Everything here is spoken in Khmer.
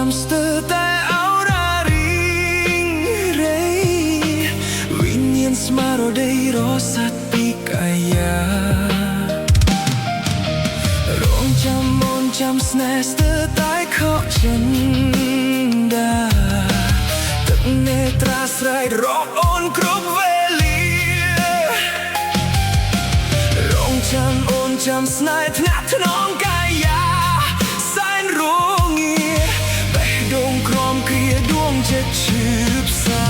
ចាំស្ទើរតែអោរារីងរៃវិញ្ញាណស្មារតីរស័តពីកាយារងចាំមុនចាំស្នេហ៍ស្ទើរតែខកចិនដាទឹកនេត្រាស្រ័យរកអូនគ្រប់វេលារងចាំអូនចាំស្នេហ៍ថ្នាក់ថ្នមកាយាសែនរងាបេះដូងក្រំគ្រាដួងចិត្តឈឺផ្សា